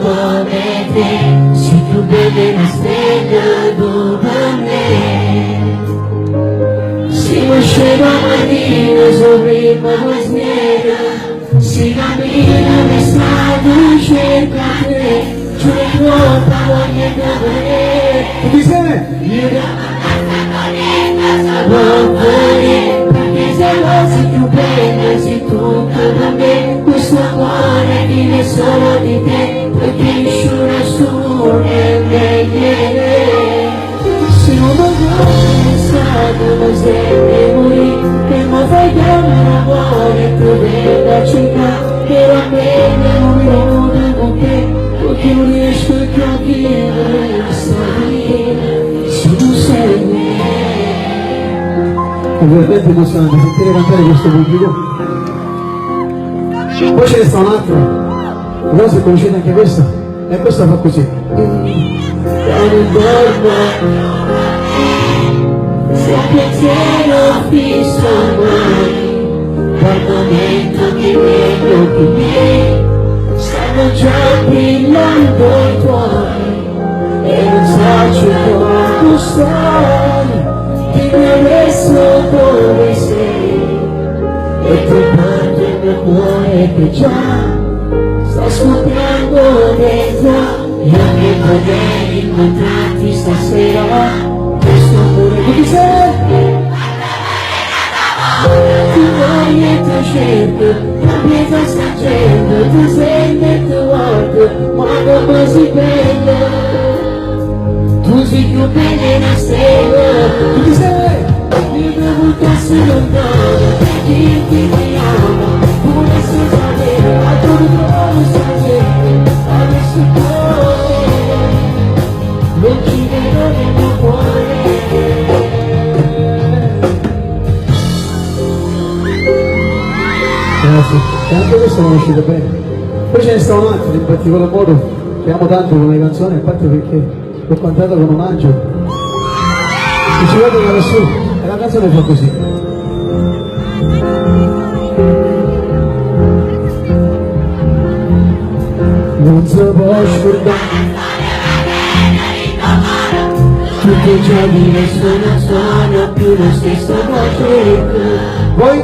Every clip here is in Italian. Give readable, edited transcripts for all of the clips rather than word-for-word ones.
come te, sei più bella una stella dove si scema mattina sopra la sera, si cammina per strada, cerca te, c'è troppa voglia di vedere. Tutti insieme? Io non vorrei, perché sei quasi più bella, sei tutto per me, questo cuore vive solo di te, perché nessuno su e me. Se non voglio stato ma sempre morì, e mi fai chiamare amore, tu della città, però a me non venuto con te, perché non riesco a capire la storia, se tu sei me. È veramente emozionante sentire cantare questo pubblico. Poi ce ne sta un'altra, però se conoscete anche questa, e questa fa così. Se il pensiero fisso mai, dal momento che vedo occhi miei, stanno già brillando i tuoi, e non so quanto stai, dimmi adesso dove sei, e ti porto il mio cuore che già sta scoprendo dentro, e anche poter incontrarti stasera. Questo amore che ti serve, tu vuoi e ti cerco, la pietra sta scendo, tu sei e ti guardo, quando così bella, tu sei più bella di una stella, Tu ti sei? io devo buttarsi lontano, perché ti amo, volessi sapere, ma tu mi trovi stasera, adesso non ci vedo nel mio cuore. Grazie. E anche questo non è uscito bene. Poi ce ne sta un'altra in particolar modo, che amo tanto come canzone, infatti perché l'ho cantata con un angelo. E ci vedo da lassù, e la canzone fa così. Non si può scordare Tutti i giorni nessuno suona più lo stesso voce. poi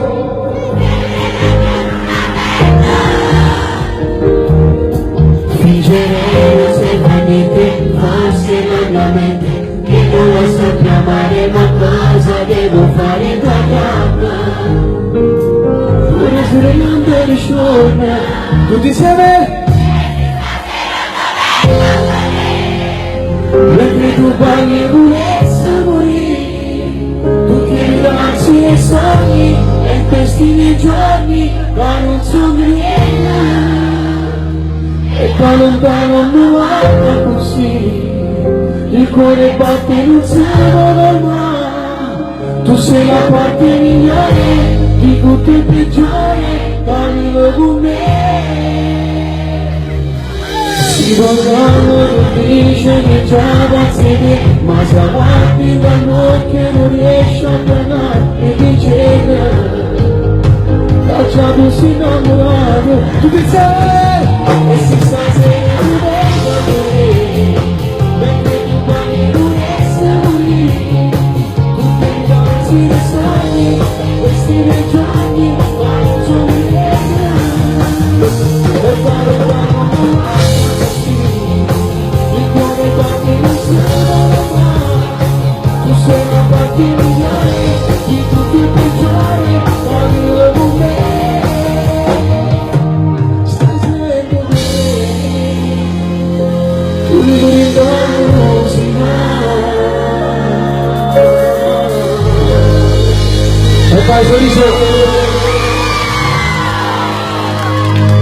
Fingere non serve a niente, forse nella mente, che non la so chiamare, ma cosa devo fare da capo? Ora sarei non te ne sciorna, tutti insieme. mentre tu bagni e volessi morire, tu che rilassi e sogni, e questi miei giorni, ma non sono niente. E poi lontano mi guarda così, il cuore batte non si muove mai, tu sei la parte migliore, di tutto il peggiore, parlo con me. Si vogliono dice che già da sede, ma se guardi da noi che non riesce a tornare, e dice lasciamo si innamorato, Tutti insieme. e si sa se tu vengo a morire, mentre tu parli non resta morire, tutti i danzi dei sogni, questi miei giorni, ma non sono niente, e fare un così, il cuore batte non si muove mai, tu sei la parte migliore, di tutti i peggiori, parlo con me. E fai sorriso.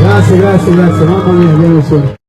Grazie, mamma mia, che emozione.